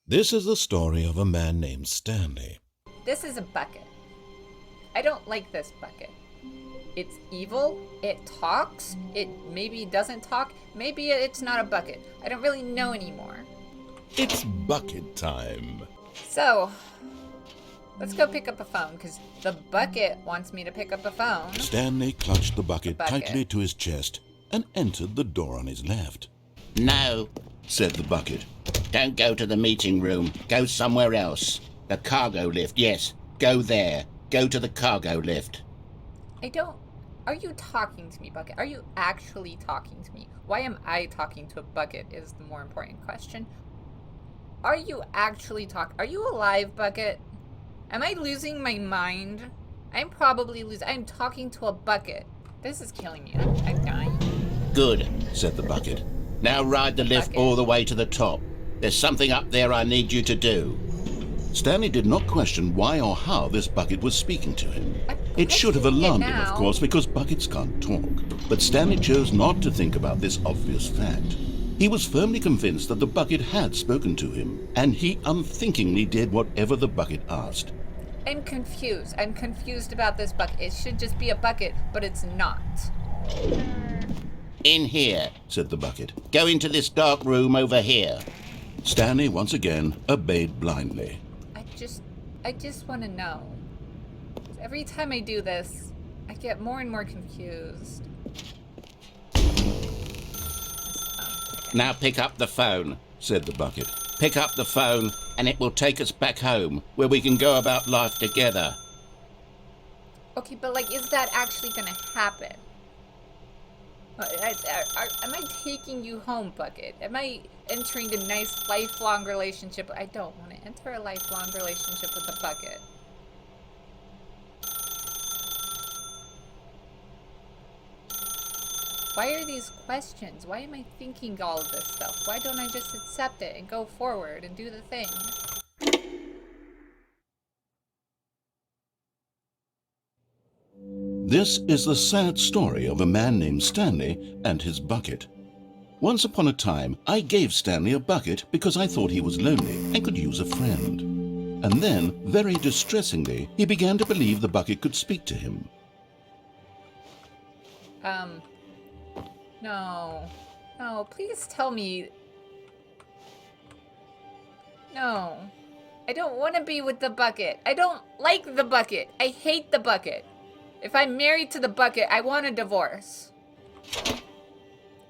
This is the story of a man named Stanley. This is a bucket. I don't like this bucket. It's evil. It talks. It maybe doesn't talk. Maybe it's not a bucket. I don't really know anymore. It's bucket time. So, let's go pick up a phone, because the bucket wants me to pick up a phone. Stanley clutched the bucket bucket. tightly to his chest and entered the door on his left. No, Said the bucket. don't go to the meeting room. Go somewhere else. The cargo lift, yes. Go there. Go to the cargo lift. Are you talking to me, bucket? Are you actually talking to me? Why am I talking to a bucket is the more important question. Are you actually Are you alive, bucket? Am I losing my mind? I'm probably losing. I'm talking to a bucket. This is killing me. I'm dying. Good, Said the bucket. Now ride the lift Bucket. all the way to the top. There's something up there I need you to do. Stanley did not question why or how this bucket was speaking to him. It should have questioning it alarmed him, of now. course, because buckets can't talk. But Stanley chose not to think about this obvious fact. He was firmly convinced that the bucket had spoken to him, and he unthinkingly did whatever the bucket asked. I'm confused. I'm confused about this bucket. It should just be a bucket, but it's not. In here. Said the bucket. Go into this dark room over here. Stanley once again obeyed blindly. I just want to know. Every time I do this, I get more and more confused. Now pick up the phone. Said the bucket. Pick up the phone and it will take us back home, where we can go about life together. Okay, but is that actually gonna happen? Am I taking you home, bucket? Am I entering a nice lifelong relationship? I don't want to enter a lifelong relationship with a bucket. Why are these questions? Why am I thinking all of this stuff? Why don't I just accept it and go forward and do the thing? This is the sad story of a man named Stanley and his bucket. Once upon a time, I gave Stanley a bucket because I thought he was lonely and could use a friend. And then, very distressingly, he began to believe the bucket could speak to him. No. No, please tell me. No. I don't want to be with the bucket. I don't like the bucket. I hate the bucket. If I'm married to the bucket, I want a divorce.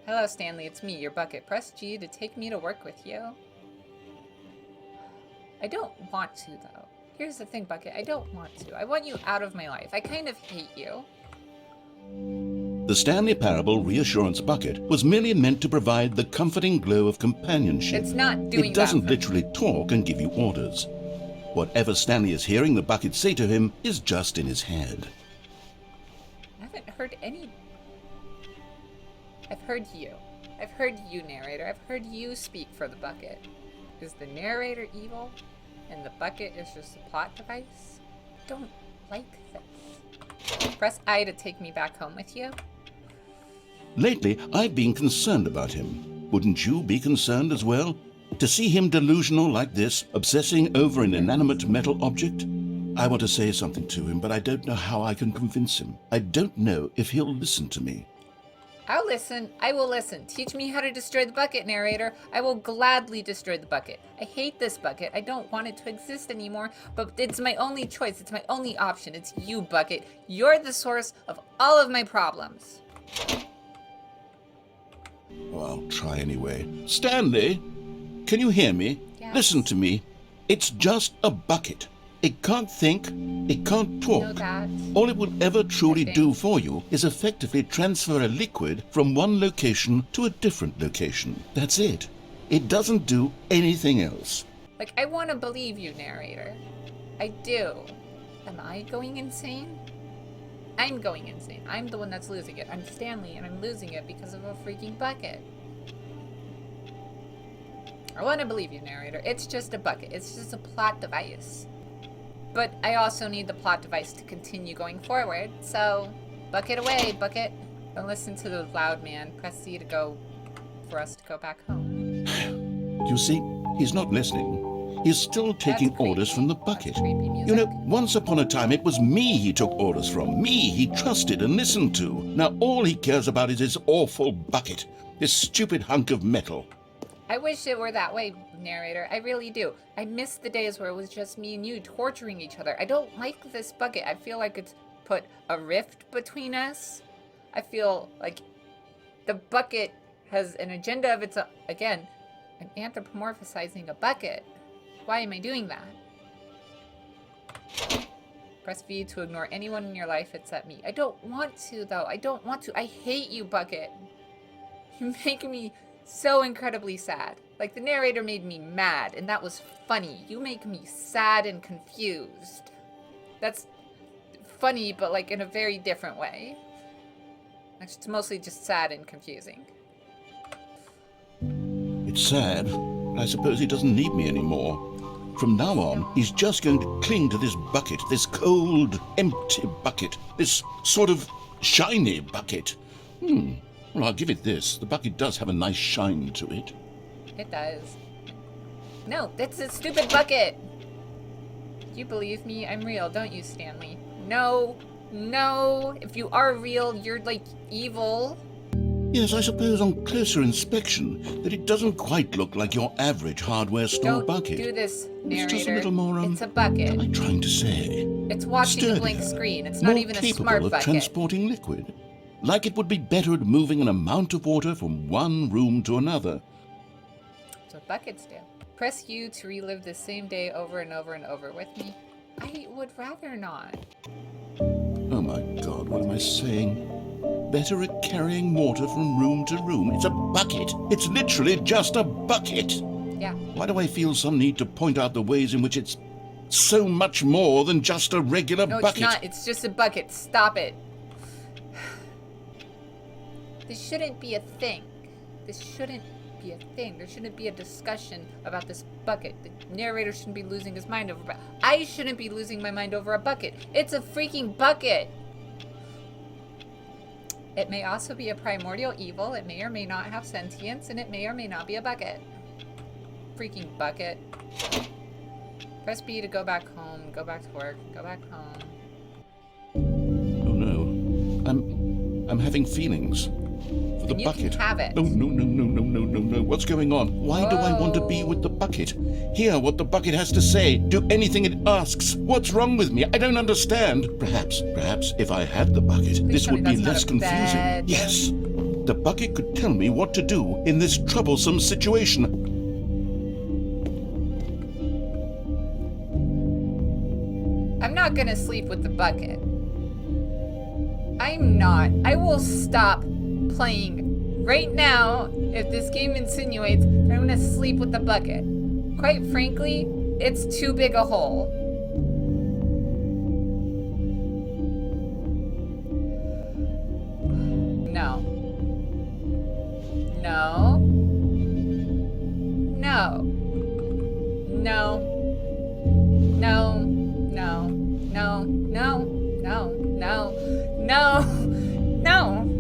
Hello, Stanley. It's me, your bucket. Press G to take me to work with you. I don't want to, though. Here's the thing, bucket. I don't want to. I want you out of my life. I kind of hate you. The Stanley Parable Reassurance Bucket was merely meant to provide the comforting glow of companionship. It's not doing It doesn't that for me. literally talk and give you orders. Whatever Stanley is hearing the bucket say to him is just in his head. I haven't heard any. I've heard you. I've heard you, narrator. I've heard you speak for the bucket. Is the narrator evil and the bucket is just a plot device? I don't like this. Press I to take me back home with you. Lately, I've been concerned about him. Wouldn't you be concerned as well? To see him delusional like this, obsessing over an inanimate metal object? I want to say something to him, but I don't know how I can convince him. I don't know if he'll listen to me. I'll listen. I will listen. Teach me how to destroy the bucket, narrator. I will gladly destroy the bucket. I hate this bucket. I don't want it to exist anymore, but it's my only choice. It's my only option. It's you, bucket. You're the source of all of my problems. Oh, I'll try anyway. Stanley, can you hear me? Yes. Listen to me. It's just a bucket. It can't think. It can't talk. Know that. All it will ever truly Okay. do for you is effectively transfer a liquid from one location to a different location. That's it. It doesn't do anything else. I want to believe you, narrator. I do. Am I going insane? I'm going insane. I'm the one that's losing it. I'm Stanley, and I'm losing it because of a freaking bucket. I want to believe you, narrator. It's just a bucket. It's just a plot device. But I also need the plot device to continue going forward, so bucket away, bucket. Don't listen to the loud man. Press C to go for us to go back home. You see, he's not listening. He's still taking That's orders creepy. from the That's bucket. creepy You music. know, once upon a time it was me he took orders from, me he trusted and listened to. Now all he cares about is his awful bucket, this stupid hunk of metal. I wish it were that way, narrator. I really do. I miss the days where it was just me and you torturing each other. I don't like this bucket. I feel like it's put a rift between us. I feel like the bucket has an agenda of its own. Again, I'm anthropomorphizing a bucket. Why am I doing that? Press V to ignore anyone in your life except me. I don't want to, though. I don't want to. I hate you, Bucket. You make me so incredibly sad. Like, the narrator made me mad, and that was funny. You make me sad and confused. That's funny, but, like, in a very different way. Actually, it's mostly just sad and confusing. It's sad, but I suppose he doesn't need me anymore. From now on, he's just going to cling to this bucket, this cold, empty bucket, this sort of shiny bucket. Well, I'll give it this. The bucket does have a nice shine to it. It does. No, that's a stupid bucket! You believe me? I'm real, don't you, Stanley? No. No. If you are real, you're, like, evil. Yes, I suppose on closer inspection that it doesn't quite look like your average hardware store Don't bucket. do this, narrator. It's just a little more, It's a what bucket. am I trying to say? It's watching a Sturdier, blank screen. It's more not even a capable smart of bucket. transporting liquid. Like it would be better at moving an amount of water from one room to another. That's what buckets do. Press U to relive the same day over and over and over with me. I would rather not. Oh my God, what am I saying? Better at carrying water from room to room. It's a bucket. It's literally just a bucket. Yeah. Why do I feel some need to point out the ways in which it's so much more than just a regular No, bucket? it's not. It's just a bucket. Stop it. This shouldn't be a thing. This shouldn't be a thing. There shouldn't be a discussion about this bucket. The narrator shouldn't be losing his mind over. I shouldn't be losing my mind over a bucket. It's a freaking bucket. It may also be a primordial evil. It may or may not have sentience, and it may or may not be a bucket. Freaking bucket. Press B to go back home. Go back to work. Go back home. Oh no. I'm having feelings. For the And you bucket. can have it. No. What's going on? Why do I want to be with the bucket? Hear what the bucket has to say. Do anything it asks. What's wrong with me? I don't understand. Perhaps if I had the bucket, Please this tell me would be that's not less a confusing. bed. Yes. The bucket could tell me what to do in this troublesome situation. I'm not gonna sleep with the bucket. I'm not. I will stop playing right now if this game insinuates that I'm gonna sleep with the bucket. Quite frankly, it's too big a hole. No. No. No. No. No. No. No. No. No. No. No.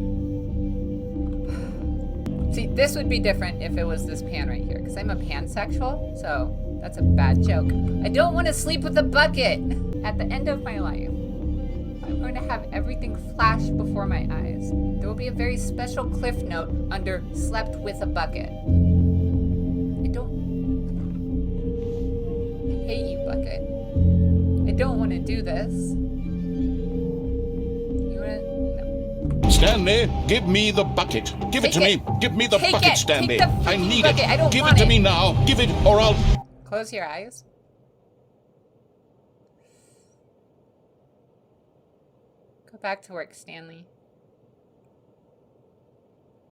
See, this would be different if it was this pan right here, because I'm a pansexual, so that's a bad joke. I don't want to sleep with a bucket! At the end of my life, I'm going to have everything flash before my eyes. There will be a very special cliff note under slept with a bucket. I hate you, bucket. I don't want to do this. You wanna... No. Stanley, give me the bucket. Give it to Take me. Give me the Take bucket, it. Stanley. Take the I freaking need bucket. it. I don't Give want it to it. me now. Give it, or I'll... Close your eyes. Go back to work, Stanley.